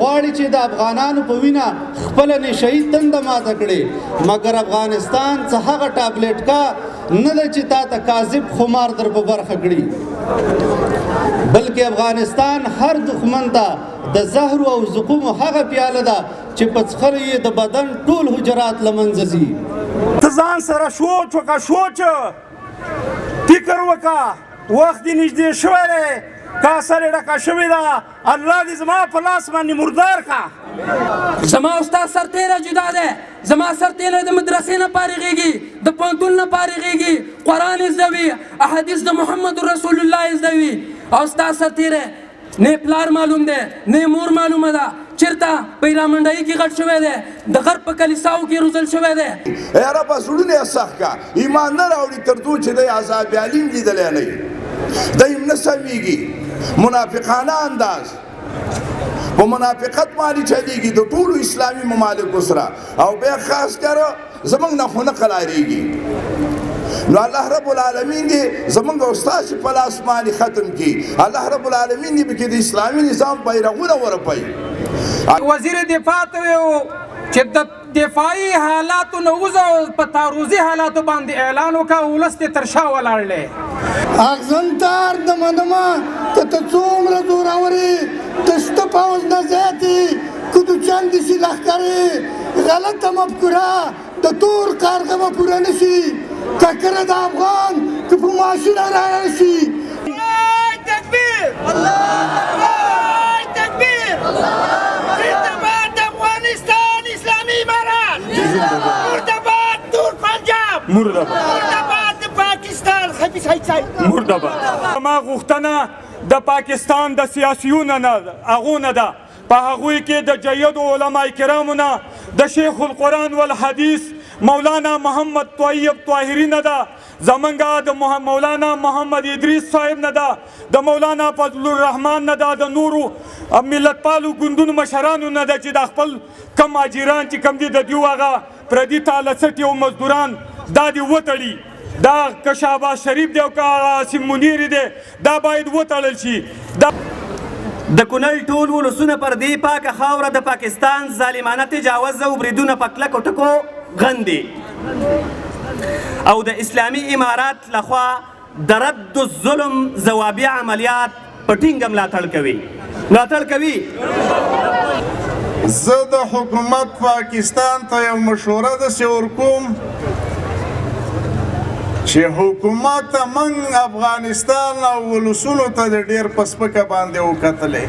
غواړي چې د افغانانو په وینا خپله نشهیي تنده ماته کړي، مګر افغانستان څه هغه ټابلیټ کا نه ده چې تا ته کاذب خمار در په برخه کړي، بلکې افغانستان هر دښمن ته د زهرو او زقومو هغه پیاله ده چې په څښلو یې د بدن ټول حجرات له منځه ځي. ته ځان سره سوچ وکړه، سوچ فکر وکړه، وخت دې نږدې شوی دی، کاسه دې ډکه شوې ده، الله دې زما په لاس باندې مردار کا. زما استاد سرتیره جدا دی، زما سرتیره د مدرسې نه فارغېږي، د پوهنتون نه فارغېږي، قرآن زده وي، احادیث د محمد رسول الله زده وي، او ستا سرتیره نه پلار معلوم دی نه مور معلومه ده، چېرته پیرامنډایي کې غټ شوی دی، د غرب په کلیساو کې روزل شوی دی. ای ربه زړونه یې سخت کا، ایمان نه راوړي تر څو چې دی عذاب علیم لیدلی نه وي، دی هم نه سمیږي، منافقانه انداز په منافقت باندې چلیږي د ټولو اسلامي ممالکو سره، او بیا خاص کر زموږ نه خو نه قلاریږي. نو الله رب العالمین دې زموږ او ستاسې په لاس باندې ختم کړي، الله رب العالمین دې پکې د اسلامي نظام بیرغونه ورپوي. وزیر دفاع ته ویو چې د دفاعي حالاتو نه وځه، په تعرضي حالاتو باندې اعلان وکړه، ولس دې تر شا ولاړ دی. اغزنتار د منما ته څومره زورورې د شته پوځ نه زیاتې که د چندې شي لښکرې غلطه مفکوره د تور کارغه به پوره نه شي، ککره د افغان که په ماشینه رانه شي. تکبیر! تکبیر! زنده‌باد افغانستان اسلامي امارات! مردباد تور پنجاب! مردباد پاکستان خبیث هیڅای! مردباد. ما غوښتنه د پاکستان د سیاسیونو نه هغو نه ده، په هغوی کې د جیدو علما کرامو نه د شیخ القرآن والحدیث مولانا محمد طیب طاهري نه ده، زمونږ د مولانا محمد ادریس صاحب نه ده، د مولانا فضل الرحمن نه ده، د نورو ملت پالو ګوندونو مشرانو نه ده چې د خپل کم اجیران چې کم دي د دیو هغه پردي تالسټي او مزدوران دا دې وتړي، دا که شهباز شریف دی او که عاصم منیر دی دا باید وتړل شي. د کونړ ټول ولسونه پر دې پاکه خاوره د پاکستان ظالمانه تجاوز او بریدونه په کلکو ټکو غندي، او د اسلامي امارات لخوا د رد الظلم ځوابي عملیات په ټینګه ملاتړ کوي. زه د حکومت پاکستان ته یو مشوره داسې ورکوم چې حکومت موږ افغانستان او ولسونو ته د ډېر په سپکه باندې وکتلی.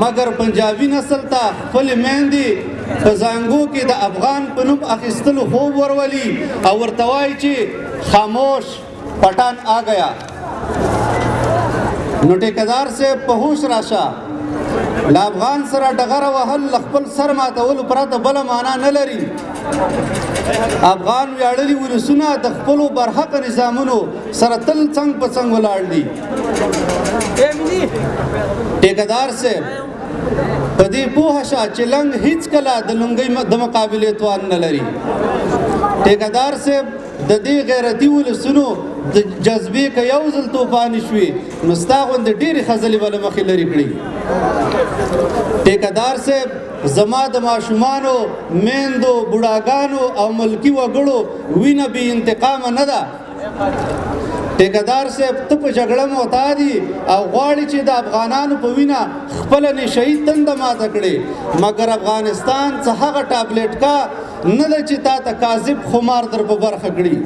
مګر پنجابي نسل ته خپلې میندې په زانګو کې د افغان په نوم اخیستلو خوب ورولي او ورته وایي چې خاموش پټان آ گیا. نو ټیکهدار صاحب په هوش راشه، له افغان سره ډغره وهل له خپل سر ماتولو پرته بله معنا نه لري. افغان ویاړلي ولسونه د خپلو برحقه نظامونو سره تل څنګ په څنګ ولاړ دي. ټیکهدار صاحب په دې پوهه شه چې لنګ هیڅکله د لنګۍ د مقابلې توان نه لري. ټیکهدار صاحب د دې غیرتي ولسونو د جذبې که یو ځل توفاني شوې نو ستا غوندې ډېرې خځلې به له مخې لرې کړي. ټیکهدار صاحب زما د ماشومانو، میندو، بوډاګانو او ملکي وګړو وینه بې انتقامه نه ده. ټیکهدار صاحب ته په جګړه معتادي او غواړي چې د افغانانو په وینا خپله نشهیي تنده ماته کړي، مګر افغانستان څه هغه ټابلیټ کا نه ده چې تا ته کاذب خمار در په برخه کړي،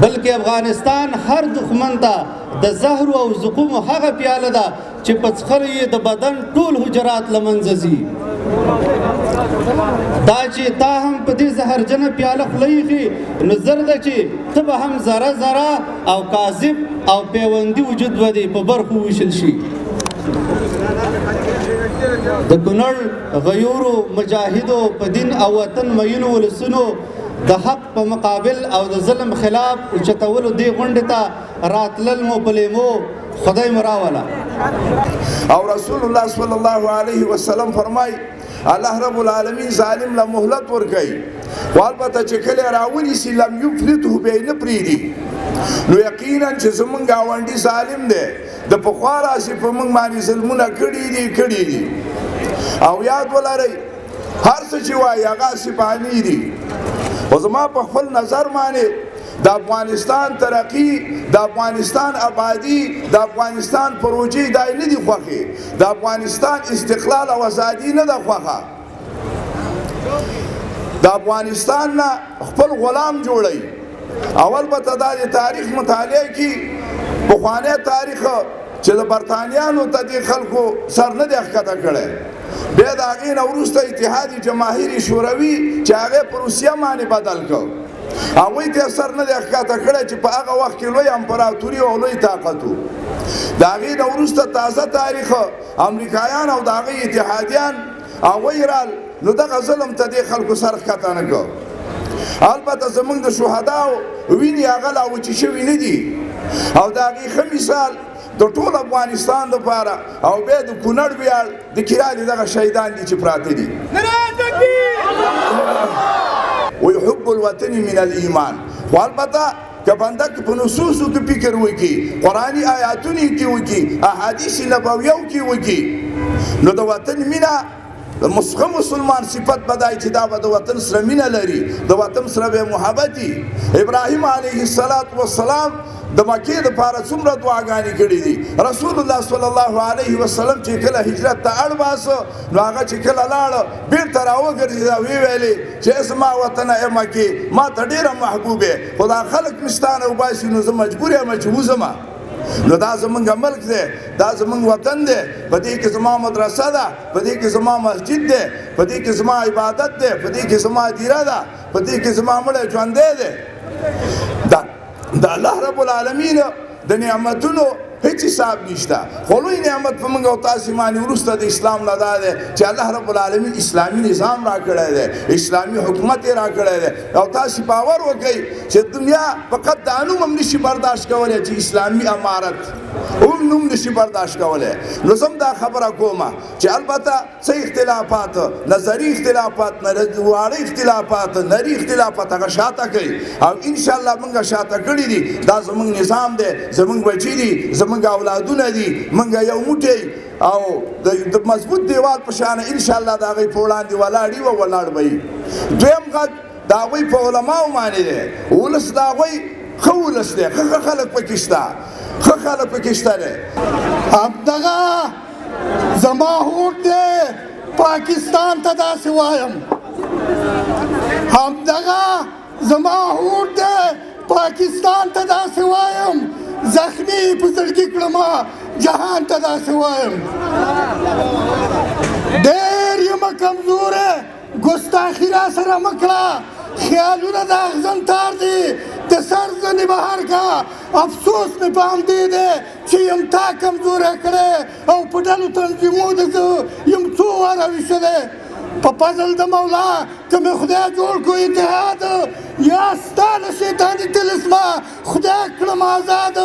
بلکې افغانستان هر دښمن ته د زهرو او زقومو هغه پیاله ده چې په څښلو یې د بدن ټول حجرات له منځه ځي. دا چې تا هم په دې زهرجنه پیاله خوله ایښي نو زر ده چې ته به هم ذره ذره او کاذب او پیوندي وجود به دې په برخو ویشل شي. د کونړ غیورو مجاهدو په دین او وطن مینو ولسونو د حق په مقابل او د ظلم خلاف اوچتولو دې غونډې ته راتلل مو په لیمو خدای مراوله. او رسول الله صلی الله علیه وسلم فرمای الله رب العالمین ظالم له مهلت ورکوي، خو البته چې کله راونیسي لم یفلته به یې نه پرېږدي. نو یقینا چې زمونږ ګاونډي ظالم دی، د پخوا راسې په موږ باندې ظلمونه کړي دي او یاد ولرئ هر څه چې وایي هغه سپاني دي. خو زما په خپل نظر باندې د افغانستان ترقی، د افغانستان آبادی، د افغانستان پروژې دا نه دي خوښې، د افغانستان استقلال او ازادي نه ده خوښه. د افغانستان نه خپل غلام جوړوي. اول به ته دا د تاریخ مطالعه کړي، پخوانی تاریخ چې د برطانیانو ته دې خلکو سر نه دی ښکته کړی، بیا د هغې نه وروسته اتحاد جماهیر شوروي چې هغې په روسیه باندې بدل کړ، هغوی ته سر نه دی ښکته کړی چې په هغه وخت کې لوی امپراتوري او لوی طاقت و. د هغې نه وروسته تازه تاریخ امریکایان او د هغې اتحادیان هغوی رال، نو دغه ظلم ته دې خلکو سر ښکته نه کړ. البته زمونږ د شهداو وینې هغه لا وچې شوي نه دي، او د هغې ښه مثال د ټول افغانستان لپاره او بیا د کونړ ویاړ د کیرالي دغه شهیدان دي چې پراته دي. ويحب الوطن من الایمان. خو البته که بنده که په نصوصو کې فکر وکړي، قرآني آیاتونو کې وکړي، احادیث نبویو کې وکړي، نو د وطن مینه د مسلمان صفت بدای چې دا به د وطن سره مینه لري، د وطن سره به محبت وي. ابراهیم علیه السلام د مکې دپاره څومره دعاګانې کړي دي. رسول الله صلی الله علیه وسلم چې کله هجرت ته اړ باسه، نو هغه چې کله لاړه بېرته راوګرځېده، ویې ویلې چې زما وطنه ای مکې ما ته ډېره محبوبې، خو دا خلک مې ستا نه وباسي نو زه مجبور یم چې وځمه. نو دا زمونږ ملک دی، دا زمونږ وطن دی، په دې کې زما مدرسه ده، په دې کې زما مسجد دی، په دې کې زما عبادت دی، په دې کې زما دیره ده، په دې کې زما مړی ژوندی دی. د الله رب العالمین د نعمتونو هیڅ حساب نشته. خو لوی نعمت په موږ او تاسې باندې وروسته د اسلام نه دا دی چې الله رب العالمین اسلامي نظام راکړی دی، اسلامي حکومت یې راکړی دی. او تاسې باور وکئ چې دنیا فقط دا نوم هم نشي برداشت کولی چې اسلامي امارت هم نوم نشي برداشت کولی. نو زه دا خبره کومه چې البته څه اختلافات، نظري اختلافات، واړه اختلافات، نري اختلافات هغه شاته کوي، او انشاءالله موږ شاته کړي دي. دا زموږ نظام دی، زموږ بچي دي، زمونږ اولادونه دي، مونږ یو موټی او د مضبوط دیوال په شانه انشاءالله د هغوی په وړاندې ولاړ یو او ولاړ به یي. دویم غږ د هغوی په علماو باندې دی، ولس د هغوی ښه ولس دی، ښه خلک پکې شته، ښه خلک پکې شته دی. همدغه زما هوډ دی پاکستان ته داسې وایم، همدغه زما هوډ دی پاکستان ته داسې وایم، زخمی په زړګي کړمه جهان ته داسې وایم. ډېر یمه کمزوره، ګستاخي را سره مه کړه، خیالونه د اغزن تار دي، د سر ځنې بهر کا. افسوس مې په همدې دی چې یم تا کمزوری کړی او په ډلو تنظیمونو د زه یم څو واره ویشلی. په فضل د مولا که مې خدای جوړ کړو اتحاد، یا ستا له شیطاني طلسمه خدای کړم آزاد.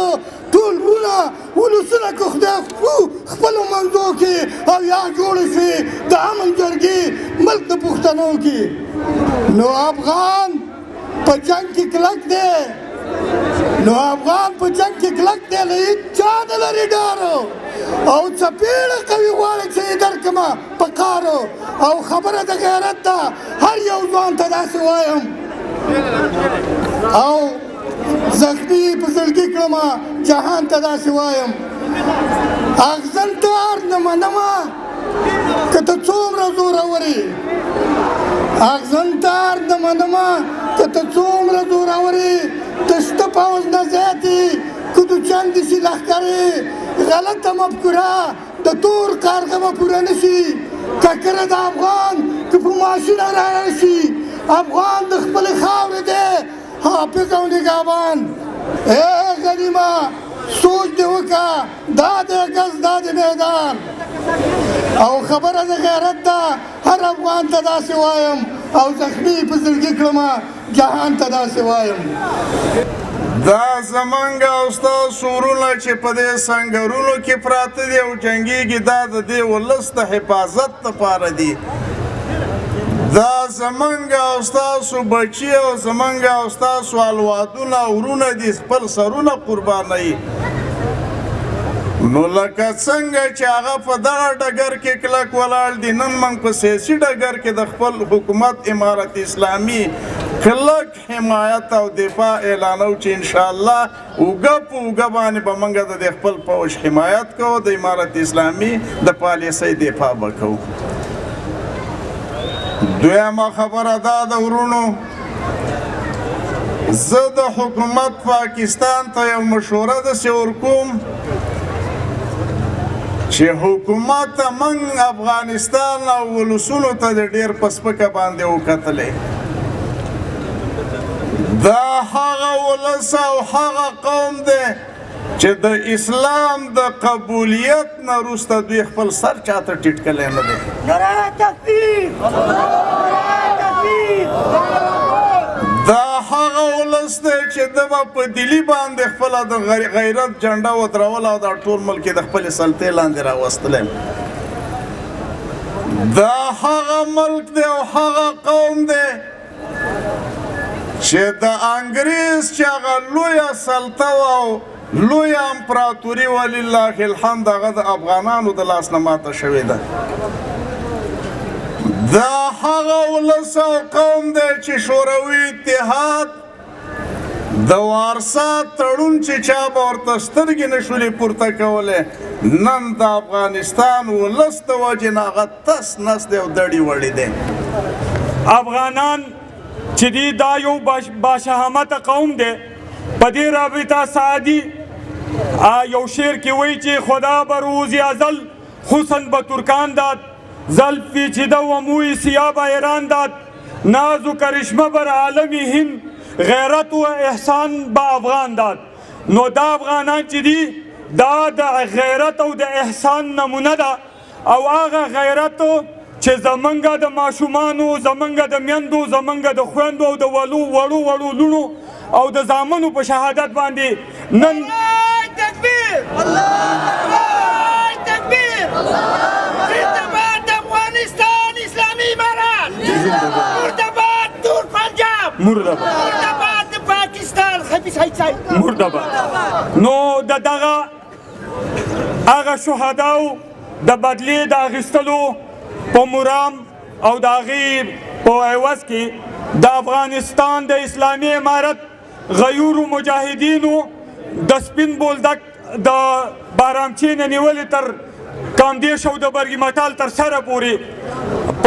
ټول وروڼه ولسونه که خدای خپلو منځو کې او یا جوړې شي د امن جرګې ملک د پښتنو کې، نو افغان په جنګ کې کلک دی، نو افغان په جنګ کې کلک دی، له هېڅ چا نه لري ډار، او څپېړه کوي غواړي چې یې درکړمه په قارو. او خبره د غیرت ده، هر یو ځوان ته داسې وایم، او زخمی په زړګي کړمه جهان ته داسې وایم. اغزن تار نه منمه که ته څومره زورورې، اغزن تار نه منمه که ته څومره زورورې، د شته پوځ نه زیاتې که د چندې شي لښکرې. غلطه مفکوره د تور کارغه به پوره نه شي، ککره د افغان که په ماشینه راشي. افغان د خپلې خاورې دی حافظ او نگهبان. ای غریمه سوچ دې وکړه، دا دی ګز دا دی میدان، او خبره د غیرت ده، هر افغان ته داسې وایم، او زخمی په زړګي کړمه جهان ته داسې وایم. دا زمونږ او ستاسو ورونه چې په دې سنګرونو کې پراته دي او جنګېږي دا د دې ولس د حفاظت لپاره دي دا زمونږ او ستاسو بچي او زمونږ او ستاسو اولادونه ورونه دي خپل سرونه قربانوي نو لکه څنګه چې هغه په دغه ډګر کې کلک ولاړ دي نن موږ په سیاسي ډګر کې د خپل حکومت امارت اسلامي کلک حمایت او دفاع اعلانو چې انشاءالله اوږه په اوږه باندې به موږ د خپل پوځ حمایت کوو د امارت اسلامي د پالیسۍ دفاع به کوو دویمه خبره دا د ورونو زه د حکومت پاکستان ته یو مشوره داسې ورکوم چې حکومت موږ افغانستان او ولسونو ته د ډېر په سپکه باندې وکتلې دا هغه ولس او هغه قوم دی چې د اسلام د قبولیت نه وروسته دوی خپل سر چاته ټیټ کړی نه دی نعره تکبیر نعره تکبیر دا هغه ولس دی چې د به په دلي باندې خپله د غیرت جنډه ودروله او دا ټول ملک د خپلې سلطې لاندې راوستلی دا هغه ملک دی او هغه قوم دی چې د انګریز چې هغه لویه سلطه او لویه امپراتوري ولله الحمد هغه د افغانانو د لاس نه ماته شوې ده دا هغه ولس او قوم دی چې شوروي اتحاد د وارسا تړون چې چا به ورته سترګې نه شولې پورته کولی نن د افغانستان ولس د وجې نه هغه تس نس دی او دړې وړې دی افغانان چې دی دا یو باشهامته قوم دی په دې رابطه سعدي یو شعر کې وایي چې خدا به روز ازل حسن به ترکان داد زلف پیچیده و موی سیاه به ایران داد ناز و کرشمه بر عالم هند غیرت و احسان به افغان داد نو دا افغانان چې دي دا د غیرت او د احسان نمونه ده او هغه غیرت چې زمونږ د ماشومانو زمونږ د میندو زمونږ د خویندو او د وړو لونو او د زامنو په شهادت باندې نن تکبیر الله تکبیر زنده‌باد افغانستان اسلامی امارات مرداباد تور پنجاب مرداباد پاکستان خبیث هیڅای مرداباد نو دغه هغه شهداو د بدلې د اخیستلو په مرام او د هغې په عوض کې د افغانستان د اسلامي امارت غیورو مجاهدینو د سپین بولدک د بارامچې نه نیولې تر کامدېش او د برګي مټال تر سره پورې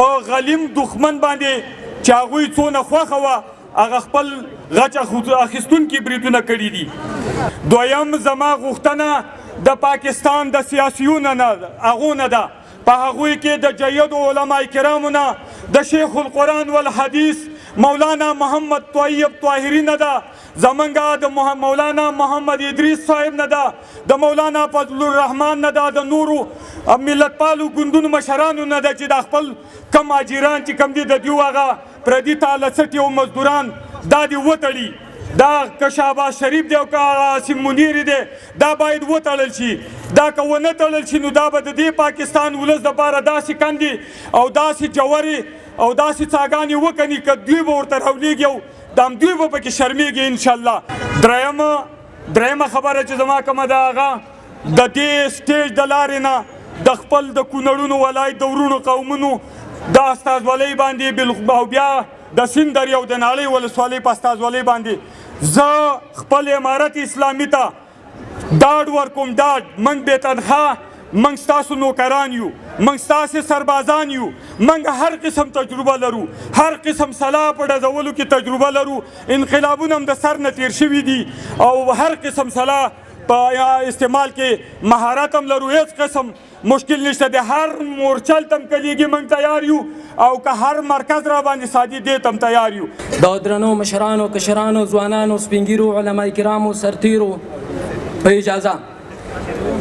په غلیم دښمن باندې چې هغوی څونه خوښه وه هغه خپل غچ اخیستونکي بریدونه کړي دي دویم زما غوښتنه د پاکستان د سیاسیونو نه هغو نه ده په هغوی کې د جیدو علما کرامو نه د شیخ القرآن والحدیث مولانا محمد طیب طاهری نه ده زمونږ د مولانا محمد ادریس صاحب نه ده د مولانا فضل الرحمن نه ده د نورو ملتپالو ګوندونو مشرانو نه ده چې د خپل کم اجیران چې کم دي د دوی هغه پردي تالسټي او مزدوران دا دې وتړي دا که شهباز شریف دی او که عاصم منیر دی دا باید وتړل شي دا که ونه تړل شي نو دا به د دې پاکستان ولس دپاره داسې کندې او داسې جوړې او داسې څاګانې وکني که دوی به ورته راولېږي او د همدوی به پکې شرمېږي انشاءالله درېیمه خبره چې زما کومه ده هغه د دې سټیج د لارې نه د خپل د کونړونو ولایت د ورونو قومونو د استازولۍ باندې او بیا د سیند دریو د ناړۍ ولسوالۍ په استازولۍ باندې زه خپل امارت اسلامي ته ډاډ ورکوم ډاډ موږ بې تنخواه موږ ستاسو نوکران یو موږ ستاسې سربازان یو موږ هر قسم تجربه لرو هر قسم سلاح په ډزولو کې تجربه لرو انقلابونه هم د سر نه تیر شوي دي او هر قسم سلاح په استعمال کې مهارت هم لرو هیڅ قسم مشکل نشته د هر مورچل تم کلیږي موږ تیار یو او که هر مرکز را باندې سادي دی تم تیار یو د درنو مشرانو کشرانو ځوانانو سپین ږیرو علما کرامو سرتیرو په اجازه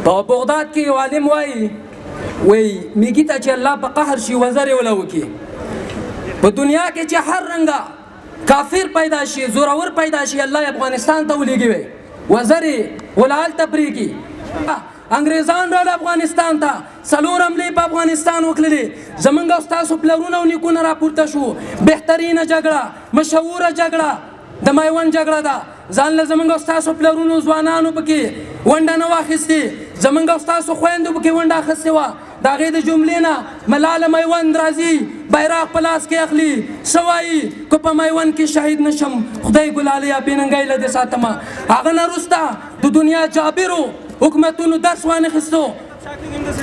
په بغداد کې یو عالم وایي میږي ته چې الله په قهر شي وزر یې وله وکړي په دنیا کې چې هر رنګه کافر پیدا شي زورور پیدا شي الله یې افغانستان ته ولېږي وی وزرې ولال تفریقي انګریزان راغله افغانستان ته څلور حملې په افغانستان وکړلې زمونږ او ستاسو پلرونه او نیکونه راپورته شو بهترینه جګړه مشهوره جګړه د میوند جګړه ده ځان له زمونږ او ستاسو پلرونو ځوانانو پکې ونډه نه واخیستې زمونږ او ستاسو خویندو پکې ونډه اخیستې وه د هغې د جملې نه ملاله میوند راځي بیرغ په لاس کې اخلي څه وایي که په میوند کې شهید نشم خدای ګلالیا بېننګۍ له دې ساتمه هغه نه وروسته د دنیا جابرو حکومتونو درس وانخیستو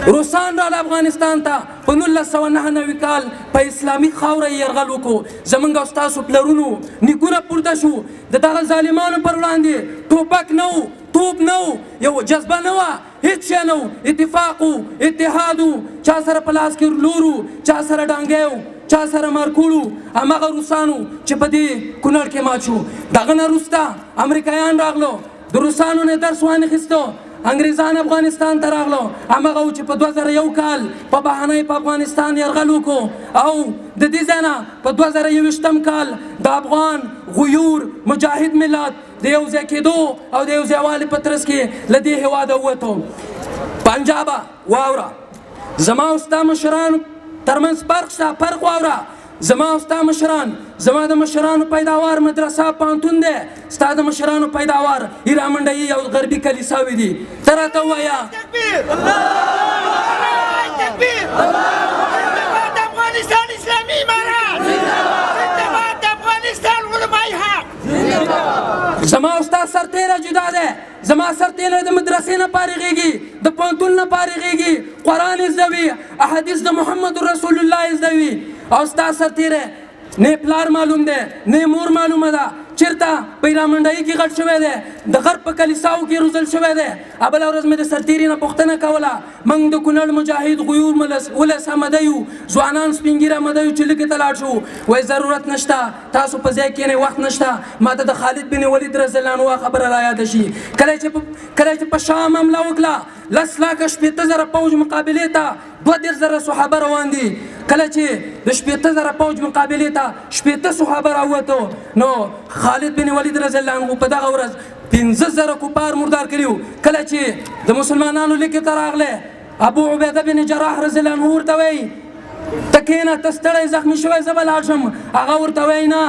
روسان راغله افغانستان ته په 1999 کال په اسلامي خاوره یې یرغل وکړو زمونږ او ستاسو پلرونو نیکونه پورته شو د دغه ظالمانو پر وړاندې ټوپک نه و توپ نه و یو جذبه نه وه هیڅ شی نه و اتفاق و اتحاد و چا سره په لاس کې لور و چا سره ډانګی و چا سره مارکوړ و هماغه روسانو چې په دې کونړ کې مات شو دغه نه وروسته امریکایان راغلو د روسانو نه درس وانخیستو انګریزان افغانستان ته راغلو هماغه و چې په 2001 کال په بهانه په افغانستان یرغل وکړو او د دې ځای نه په 2021 کال د افغان غیور مجاهد ملت د یو ځای کېدو او د یو ځایوالي په ترڅ کې له دې هېواده ووتو پنجابه واوره زما او ستا مشرانو ترمنځ فرق شته فرق واوره زما او ستا مشران زما د مشرانو پیداوار مدرسه پوهنتون دی ستا د مشرانو پیداوار ایرا منډیي او غربي کلیساوې دي ته راته ووایه تکبیر زنده‌باد افغانستان اسلامي امارات زنده‌باد افغانستان علماء حق زما او ستا سرتیره جدا دی زما سرتیره د مدرسې نه فارغېږي د پوهنتون نه فارغېږي قرآن زده وي احادیث د محمد رسول الله زده وي او ستا سرتیره نه پلار معلوم دی نه مور معلومه ده چېرته په ایرامنډایي کې غټ شوی دی د غرب په کلیساو کې روزل شوی دی بله ورځ مې د سرتیري نه پوښتنه کوله موږ د کونړ مجاهد غیور ولس آمده یو ځوانان سپین ږیره آمده یو چې لیکې ته لاړ شو وایي ضرورت نشته تاسو په ځای کښېنئ وخت نشته ما ته د خالد بن ولید رضی الله عنه خبره رایاده شي کله چې په شام حمله وکړه 10 لاکه 80,000 پوځ مقابلې ته 22,000 صحابه روان دي کله چې د 80,000 پوځ مقابلې ته 80 صحابه راووتو نو خالد بن ولید رضی الله عنه په دغه ورځ 15,000 کفار مردار کړي کله چې د مسلمانانو لیکې ته راغلی ابو عبیده بن جراح رضی الله عنه ورته وایي ته کښېنه ته ستړی زخمي شوی زه به لاړ شم هغه ورته وایي نه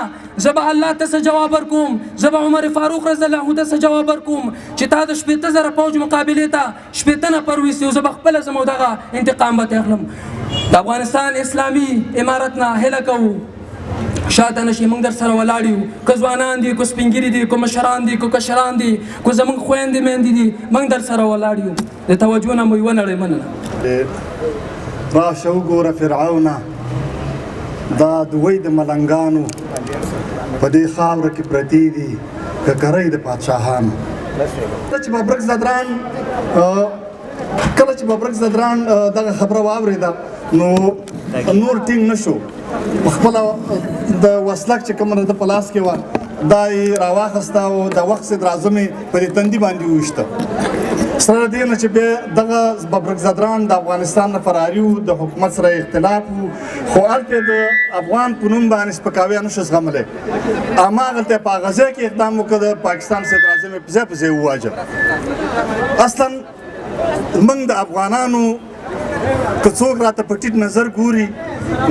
زه به الله ته څه جواب ورکوم زه به عمر فاروق رضی الله عنه ته څه جواب ورکوم چې تا د 80,000 پوځ مقابلې ته 80 نفر ویستي زه به خپله ځم او دغه انتقام به تې اخلم د افغانستان اسلامي امارت نه هیله کوو شاته نشي موږ در سره ولاړ یو که ځوانان دي که سپین ږیري دي که مشران دي که کشران دي که زموږ خویندې میندې دي موږ در سره ولاړ یو د توجه نه مو یوه نړۍ مننه راشه وګوره فرعونه دا دوی د ملنګانو په دې خاوره کې پرتې دي ککرۍ د پادشاهانو کله چې ببرک زدران دغه خبره واورېده نو نور ټینګ نه شو خپله د وسلک چې کومه د په لاس کې وه دا یې راواخسته او د وخت صدراعظم یې په دې تندي باندې وویشته سره دې نه چې بیا دغه ببرک زدران د افغانستان نه فراري و د حکومت سره اختلاف و خو هلته د افغان په نوم باندې سپکاوی نه شو زغملی هماغلته په هغه ځای کې اقدام وکړه د پاکستان صدراعظم یې په ځای په ځای وواژه اصلا موږ د افغانانو که څوک راته په ټیټ نظر ګوري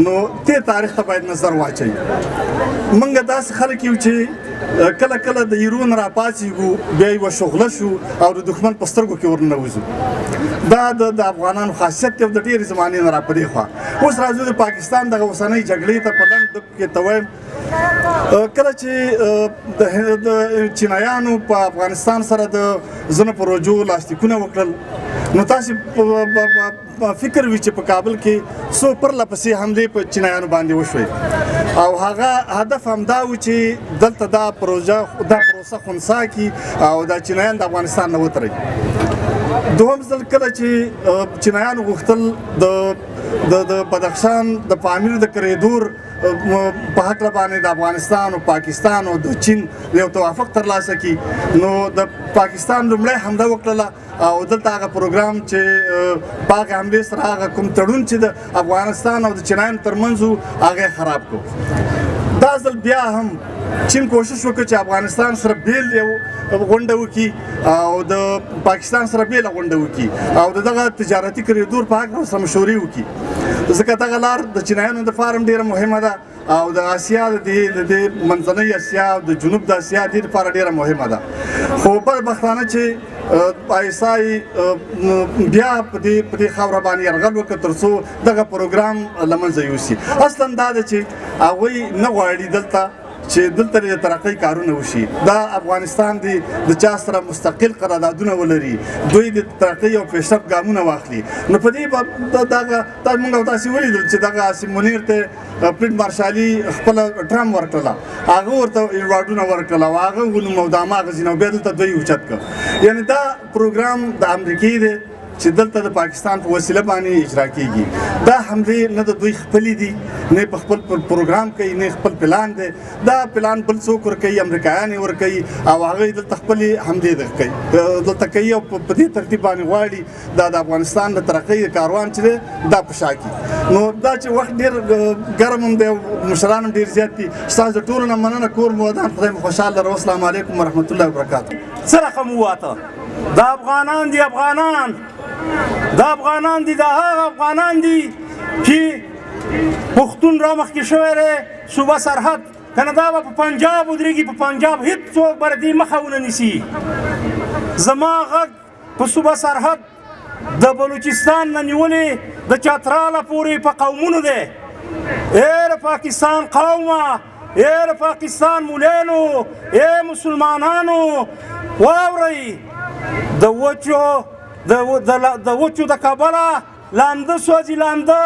نو دې تاریخ ته باید نظر واچوي موږ داسې خلک یو چې کله کله د ایرو نه راپاڅېږو بیا یوه شغله شو او د دښمن په سترګو کې ورننوځو دا د افغانانو خاصیت دی د ډېرې زمانې نه راپدې خوا اوس راځو د پاکستان دغه اوسنۍ جګړې ته په لنډ کې ته وایم کله چې د چینایانو په افغانستان سره د ځینو پروژو لاسلیکونه وکړل نو تاسې فکر وي چې په کابل کې څو پرله پسې حملې په چینایانو باندې وشوې او هغه هدف همدا و چې دلته دا پروسه خنثی کړي او دا چینایان د افغانستان نه وتړي دوهم ځل کله چې چینایانو غوښتل د بدخشان د پامیر د کریدور په هکله باندې د افغانستان او پاکستان او د چین یو توافق ترلاسه کړي نو د پاکستان لومړی حمله وکړله او دلته هغه پروګرام چې په هغه حملې سره هغه کوم تړون چې د افغانستان او د چینایانو ترمنځ و هغه یې خراب کړو دا ځل بیا هم چین کوشش وکړ چې افغانستان سره بیل یو غونډه وکړي او د پاکستان سره بیله غونډه وکړي او د دغه تجارتي کریډور په هکله ورسره مشورې وکړي ځکه دغه لار د چینایانو دپاره هم ډېره مهمه ده او د آسیا د دې منځنۍ آسیا او د جنوب د آسیا دې لپاره ډېره مهمه ده خو بدبختانه چې آیسای بیا په دې خاوره باندې یرغل وکړ تر څو دغه پروګرام له منځه یوسي اصلا دا ده چې هغوی نه غواړي دلته چې دلته د ترقۍ کارونه وشي دا افغانستان دی د چا سره مستقل قراردادونه ولري دوی د ترقۍ او پیشرفت ګامونه واخلي نو په دې دا موږ تاسې ولیدل چې دغه عاصم منیر ته پرنټ مارشالي خپله ټرم ورکړله هغه ورته ایوارډونه ورکړل او هغه ونومو د هماغه ځای نه بیا دلته دوی اوچت کړ یعنې دا پروګرام د امریکې دی چې دلته د پاکستان په وسیله باندې اجرا کیږي دا حملې نه د دوی خپلې دي نه په خپل پروګرام کوي نه خپل پلان دی دا پلان بل څوک ورکوي امریکایان یې ورکوي او هغوی دلته خپلې حملې دلته کوي او په دې ترتیب باندې غواړي دا د افغانستان د ترقۍ کاروان چې دی دا په شا کړي نو دا چې وخت ډېر ګرم هم دی او مشران هم ډېر زیات دي ستاسو د ټولو نه مننه کور مو ودان خدای مو خوشحال لرو السلام علیکم ورحمت الله وبرکاتو څه رقم وواته دا افغانان دي افغانان دا افغانان دي دا هغه افغانان دي چې پښتون را مخکې شوی دی صوبه سرحد که نه دا به په پنجاب ودرېږي په پنجاب هېڅوک به د دې مخه ونه نیسي زما غږ په صوبه سرحد د بلوچستان نه نیولې د چتراله پورې په قومونو دی ای د پاکستان قومه ای د پاکستان مولینو ای مسلمانانو واورئ د وچو د وچو د کابله لانده سوځي لانده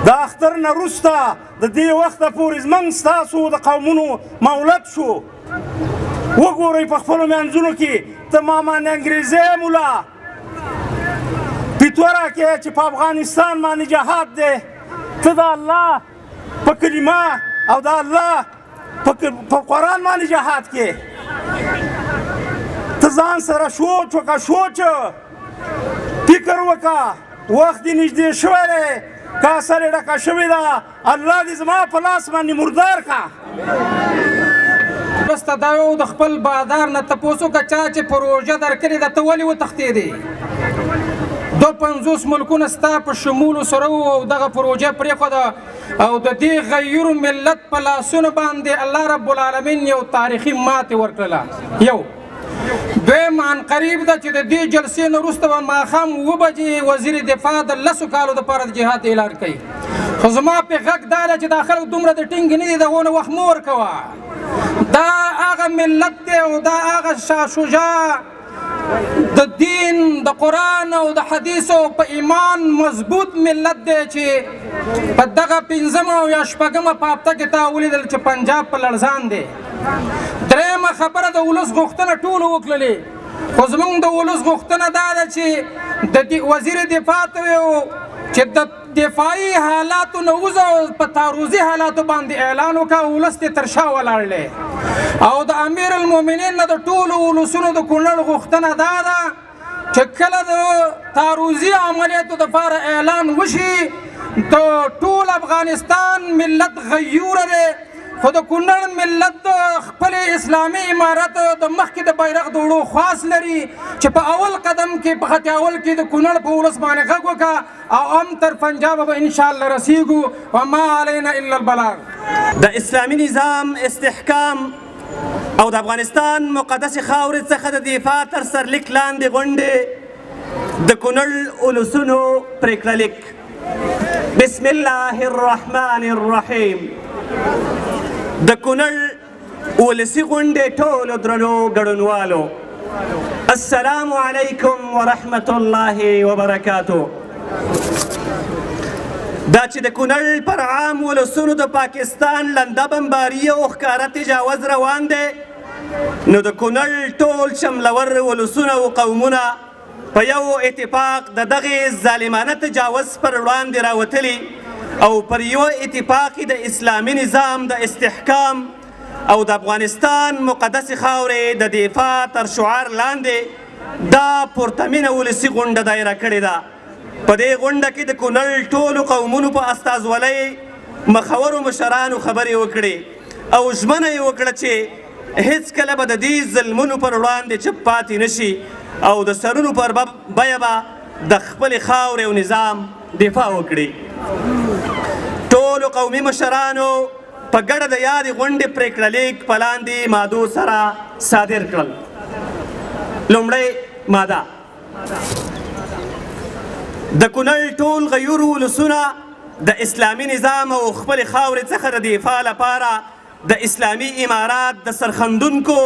د اختر نه وروسته د دې وخته پورې زموږ ستاسو د قومونو مولد شو وګورئ په خپلو منځونو کې ته مامان انګریزی مولا پیتوره کې چې په افغانستان باندې جهاد دی ته د الله په کلمه او د الله په قرآن باندې جهاد کې ته ځان سره سوچ وکړه سوچ فکر وکړه وخت دې نږدې شوی دی کاسه دې ډکه شوې ده الله دې زما په لاس باندې مردار کړه وروسته دا یو د خپل بادار نه تپوس وکړه چا چې پروژه درکړې ده ته ولې وتښتېدې 250 ملکونه ستا په شمولو سره او دغه پروژه پرېښوده او د دې غیر ملت په لاسونو باندې الله رب العالمین یو تاریخي ماتې ورکړله یو دویم عن قریب ده چې د دې جلسې نه وروسته به ماښام 7 بجې وزیر دفاع د 10 کالو دپاره د جهاد اعلان کوي خو زما پې غږ دا ده چې دا خلک دومره د ټینګ نه دي د هغو نه وخت مه ورکوه دا هغه ملت دی او دا هغه شاه شجاع د دین د قرآن او د حدیثو په ایمان مضبوط ملت دی چې په دغه 5مه او یا 6مه په هفته کې تا ولیدل چې پنجاب په لړزان دی درېیمه خبره د ولس غوښتنه ټولو وکړلې خو زموږ د ولس غوښتنه دا ده چې د وزیر دفاع ته ویو چې د دفاعي حالاتو نه وځه په تعرضي حالاتو باندې اعلان وکړه ولس دې تر شا ولاړلی او د امیر المؤمنین نه د ټولو ولسونو د کونړ غوښتنه دا ده چې کله د تعرضي عملیاتو دپاره اعلان وشي د ټول افغانستان ملت غیوره دی خو د کونړ ملت د خپل اسلامي امارت د مخکې د بیرغ د وړو خواص لري چې په اول قدم کې په خط اول کې د کونړ په ولس باندې غږ وکړه او هم تر پنجاب به انشاءالله رسیږو وما علینا الا البلاغ د اسلامي نظام استحکام او د افغانستان مقدسې خاورې څخه د دفاع تر سرلیک لاندې غونډې د کونړ ولسونو پرېکړه لیک بسم الله الرحمن الرحیم د کونړ ولسي غونډې ټولو درنو ګډونوالو السلام علیکم ورحمت الله وبرکاتو دا چې د کونړ پر عام ولسونو د پاکستان لنده بمباري او ښکاره تجاوز روان دی نو د کونړ ټول شملور ولسونه او قومونه په یو اتفاق د دغې ظالمانه تجاوز پر وړاندې راوتلي او پر یو اتفاق د اسلامي نظام د استحکام او د افغانستان مقدسې خاورې د دفاع تر شعار لاندې دا پورتمینه ولسي غونډه دایره کړې ده په دې غونډه کې د کونړ ټولو قومونو په استازولۍ مخورو مشرانو خبرې وکړې او ژمنه یې وکړه چې هیڅکله به د دې ظلمونو پر وړاندې چپ پاتې نشي او د سرونو پر بیه به د خپلې خاورې او نظام دفاع وکړي. ټولو قومي مشرانو په ګډه د یادې غونډې پرېکړه لیک په لاندې مادو سره صادر کړل. لومړی ماده: د کونړ ټول غیورو ولسونه د اسلامي نظام او خپلې خاورې څخه د دفاع لپاره د اسلامي امارات د سرخندونکو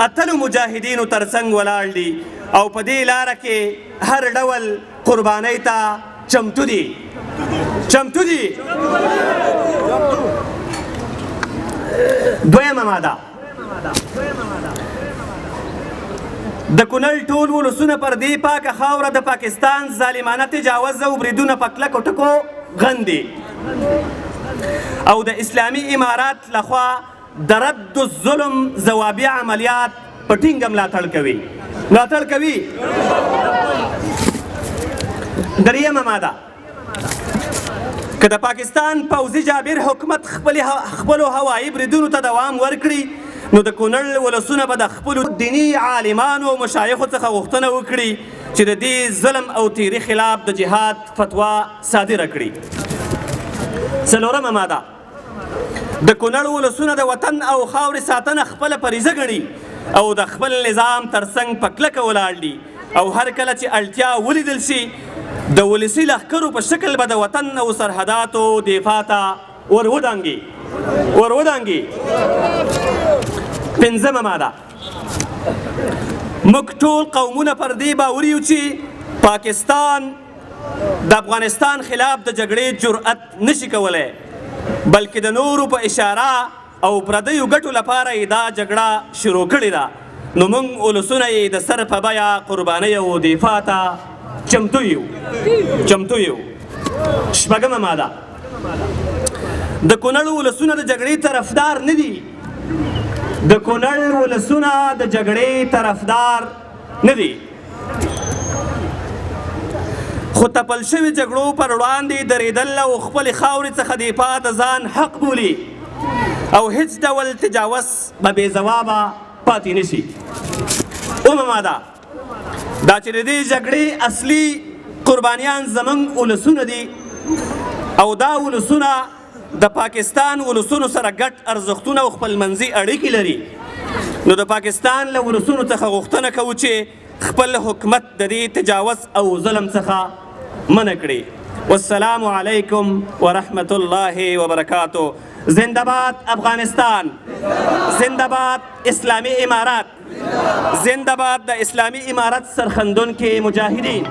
اتلو مجاهدینو ترڅنګ ولاړ دي او په دې لاره کې هر ډول قربانۍ ته چمتو دي. دویمه ماده: د کونړ ټول ولسونه پر دې پاکه خاوره د پاکستان ظالمانه تجاوز او بریدونه په کلکو ټکو غندي او د اسلامي امارات لخوا د رد الظلم ځوابي عملیات په ټینګه ملاتړ کوي. دریمه ماده: که د پاکستان پوځي جابر حکومت خپلو هوایي بریدونو ته دوام ورکړي نو د کونړ ولسونه به د خپلو دیني عالمانو او مشایخو څخه غوښتنه وکړي چې د دې ظلم او تیري خلاف د جهاد فتوا صادره کړي. څلورمه ماده: د کونړ ولسونه د وطن او خاورې ساتنه خپله فریضه ګڼي او د خپل نظام ترڅنګ په کلکه ولاړ دي او هر کله چې اړتیا ولیدل شي د ولسي لښکرو په شکل به د وطن او سرحداتو دفاع ته ورودانګي. پنځمه ماده: موږ ټول قومونه پر دې باوري یو چې پاکستان د افغانستان خلاف د جګړې جرأت نشي کولی بلکې د نورو په اشاره او پردیو ګټو لپاره یې دا جګړه شروع کړې ده نو موږ ولسونه یې د سر په بیه قربانۍ او دفاع ته چمتو یو. شپږمه ماده: د کونړ ولسونه د جګړې طرفدار نه دي. خو تپل شوي جګړو پر وړاندې درېدل او خپلې خاورې څخه دفاع د ځان حق بولي او هیڅ ډول تجاوز به بې ځوابه پاتې نشي. اومه ماده: دا چې د دې جګړې اصلي قربانیان زموږ ولسونه دي او دا ولسونه د پاکستان ولسونو سره ګډ ارزښتونه او خپلمنځي اړیکې لري نو د پاکستان له ولسونو څخه غوښتنه کوو چې خپل حکومت د دې تجاوز او ظلم څخه منع کړي. والسلام علیکم ورحمة الله وبرکاته. زنده باد افغانستان، زنده باد اسلامی امارات، زنده باد د اسلامی امارت سرخندونکي مجاهدین.